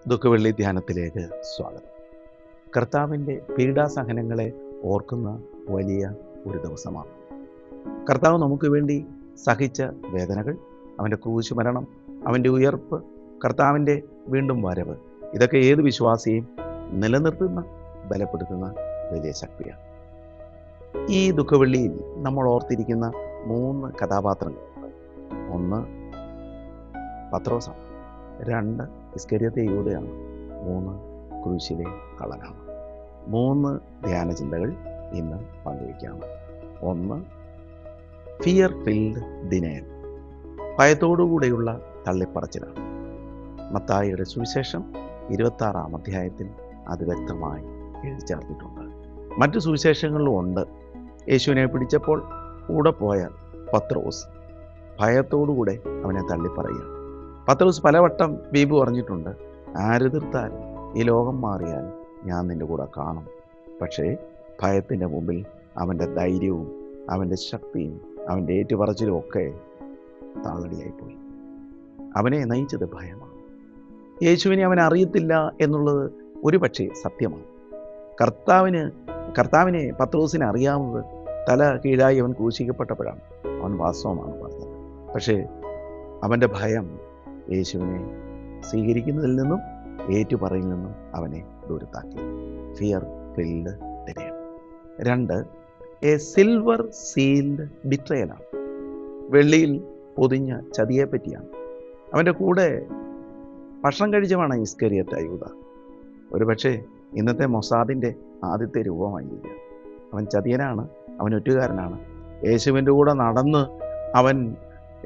ദുഃഖവെള്ളി ധ്യാനത്തിലേക്ക് സ്വാഗതം. കർത്താവിൻ്റെ പീഡാസഹനങ്ങളെ ഓർക്കുന്ന വലിയ ഒരു ദിവസമാണ്. കർത്താവ് നമുക്ക് വേണ്ടി സഹിച്ച വേദനകൾ, അവൻ്റെ ക്രൂശ് മരണം, അവൻ്റെ ഉയർപ്പ്, കർത്താവിൻ്റെ വീണ്ടും വരവ്, ഇതൊക്കെ ഏത് വിശ്വാസിയെയും നിലനിർത്തുന്ന, ബലപ്പെടുത്തുന്ന വലിയ ശക്തിയാണ്. ഈ ദുഃഖവെള്ളിയിൽ നമ്മൾ ഓർത്തിരിക്കുന്ന 3 കഥാപാത്രങ്ങളുണ്ട്. 1 പത്രോസാണ്, 2 ഇസ്കരിയോത്തെ യൂദയാണ്, 3 ക്രൂശിലെ കള്ളനാണ്. 3 ധ്യാനചിന്തകൾ ഇന്ന് പങ്കുവയ്ക്കാണ്. 1 ഫിയർ ഫിൽഡ് ഡിനയൽ, ഭയത്തോടുകൂടെയുള്ള തള്ളിപ്പറച്ചിലാണ്. മത്തായിയുടെ സുവിശേഷം 26-ാം അധ്യായത്തിൽ അത് വ്യക്തമായി എഴുതി ചേർത്തിട്ടുണ്ട്. മറ്റു സുവിശേഷങ്ങളിലും ഉണ്ട്. യേശുവിനെ പിടിച്ചപ്പോൾ കൂടെ പോയ പത്രോസ് ഭയത്തോടുകൂടെ അവനെ തള്ളിപ്പറയുക. പത്രോസ് പലവട്ടം ബീബു പറഞ്ഞിട്ടുണ്ട്, ആരെതിർത്താൽ ഈ ലോകം മാറിയാൽ ഞാൻ നിൻ്റെ കൂടെ കാണും. പക്ഷേ ഭയത്തിൻ്റെ മുമ്പിൽ അവൻ്റെ ധൈര്യവും അവൻ്റെ ശക്തിയും അവൻ്റെ ഏറ്റുപറച്ചിലും ഒക്കെ താളടിയായിപ്പോയി. അവനെ നയിച്ചത് ഭയമാണ്. യേശുവിനെ അവൻ അറിയത്തില്ല എന്നുള്ളത് ഒരു പക്ഷേ സത്യമാണ്. കർത്താവിനെ പത്രോസിനെ അറിയാവുന്നത് തല കീഴായി അവൻ ക്രൂശിക്കപ്പെട്ടപ്പോഴാണ്. അവൻ വാസ്തവമാണ് പറഞ്ഞത്. പക്ഷേ അവൻ്റെ ഭയം യേശുവിനെ സ്വീകരിക്കുന്നതിൽ നിന്നും ഏറ്റുപറയിൽ നിന്നും അവനെ ദൂരത്താക്കി. Fear filled denial. 2 a silver sealed ബിട്രയലാണ്. വെള്ളിയിൽ പൊതിഞ്ഞ ചതിയെ പറ്റിയാണ്. അവൻ്റെ കൂടെ ഭക്ഷണം കഴിച്ചമാണ് ഇസ്കരിയോത്തെ യൂദ. ഒരു പക്ഷേ ഇന്നത്തെ മൊസാദിൻ്റെ ആദ്യത്തെ രൂപമായിരിക്കുക. അവൻ ചതിയനാണ്, അവൻ ഒറ്റുകാരനാണ്. യേശുവിൻ്റെ കൂടെ നടന്ന് അവൻ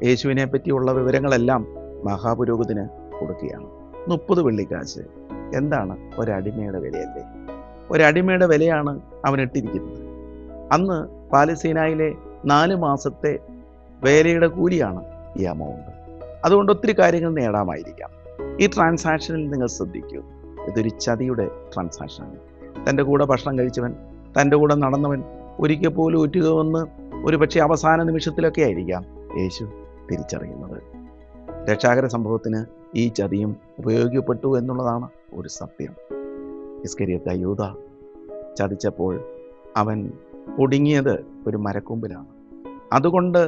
യേശുവിനെ പറ്റിയുള്ള വിവരങ്ങളെല്ലാം മഹാപുരോഹിതന് കൊടുക്കുകയാണ്. 30 വെള്ളിക്കാശ് എന്താണ്? ഒരടിമയുടെ വിലയല്ലേ? ഒരടിമയുടെ വിലയാണ് അവൻ ഇട്ടിരിക്കുന്നത്. അന്ന് പാലസ്തീനയിലെ 4 മാസത്തെ വേലയുടെ കൂലിയാണ് ഈ അമൗണ്ട്. അതുകൊണ്ട് ഒത്തിരി കാര്യങ്ങൾ നേടാമായിരിക്കാം. ഈ ട്രാൻസാക്ഷനിൽ നിങ്ങൾ ശ്രദ്ധിക്കൂ, ഇതൊരു ചതിയുടെ ട്രാൻസാക്ഷനാണ്. തൻ്റെ കൂടെ ഭക്ഷണം കഴിച്ചവൻ, തൻ്റെ കൂടെ നടന്നവൻ ഒരിക്കൽ പോലും ഒറ്റുകവെന്ന് ഒരു പക്ഷേ അവസാന നിമിഷത്തിലൊക്കെ ആയിരിക്കാം യേശു തിരിച്ചറിയുന്നത്. രക്ഷാകര സംഭവത്തിന് ഈ ചതിയും ഉപയോഗിക്കപ്പെട്ടു എന്നുള്ളതാണ് ഒരു സത്യം. ഇസ്കരിയോത്തെ യൂദ ചതിച്ചപ്പോൾ അവൻ ഒടുങ്ങിയത് ഒരു മരക്കൊമ്പിലാണ്. അതുകൊണ്ട്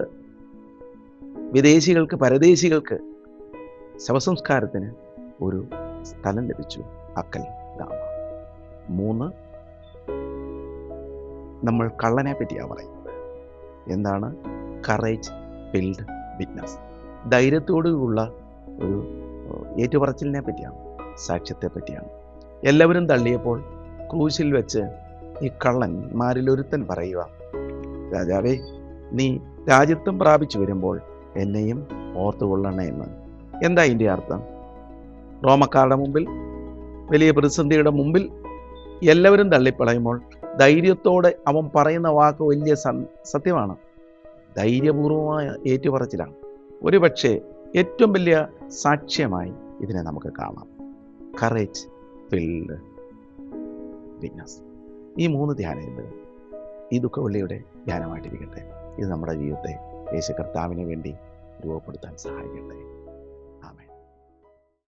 പരദേശികൾക്ക് ശവസംസ്കാരത്തിന് ഒരു സ്ഥലം ലഭിച്ചു, അക്കൽ ദാമ. 3 നമ്മൾ കള്ളനെ പറ്റിയാണ് പറയുന്നത്. എന്താണ്? Courage filled witness. ധൈര്യത്തോടുള്ള ഒരു ഏറ്റുപറച്ചിലിനെ പറ്റിയാണ്, സാക്ഷ്യത്തെ പറ്റിയാണ്. എല്ലാവരും തള്ളിയപ്പോൾ ക്രൂശിൽ വെച്ച് ഈ കള്ളന്മാരിലൊരുത്തൻ പറയുക, രാജാവേ, നീ രാജ്യത്വം പ്രാപിച്ചു വരുമ്പോൾ എന്നെയും ഓർത്തുകൊള്ളണേ എന്ന്. എന്താ ഇതിൻ്റെ അർത്ഥം? റോമക്കാരുടെ മുമ്പിൽ, വലിയ പ്രതിസന്ധിയുടെ മുമ്പിൽ എല്ലാവരും തള്ളിപ്പളയുമ്പോൾ ധൈര്യത്തോടെ അവൻ പറയുന്ന വാക്ക് വലിയ സത്യമാണ്. ധൈര്യപൂർവമായ ഏറ്റുപറച്ചിലാണ്. ഒരുപക്ഷെ ഏറ്റവും വലിയ സാക്ഷ്യമായി ഇതിനെ നമുക്ക് കാണാം. Courage filled witness. ഈ 3 ധ്യാനങ്ങൾ ഈ ദുഃഖവെള്ളിയുടെ ധ്യാനമായിട്ടിരിക്കട്ടെ. ഇത് നമ്മുടെ ജീവിതത്തെ യേശു കർത്താവിന് വേണ്ടി രൂപപ്പെടുത്താൻ സഹായിക്കട്ടെ.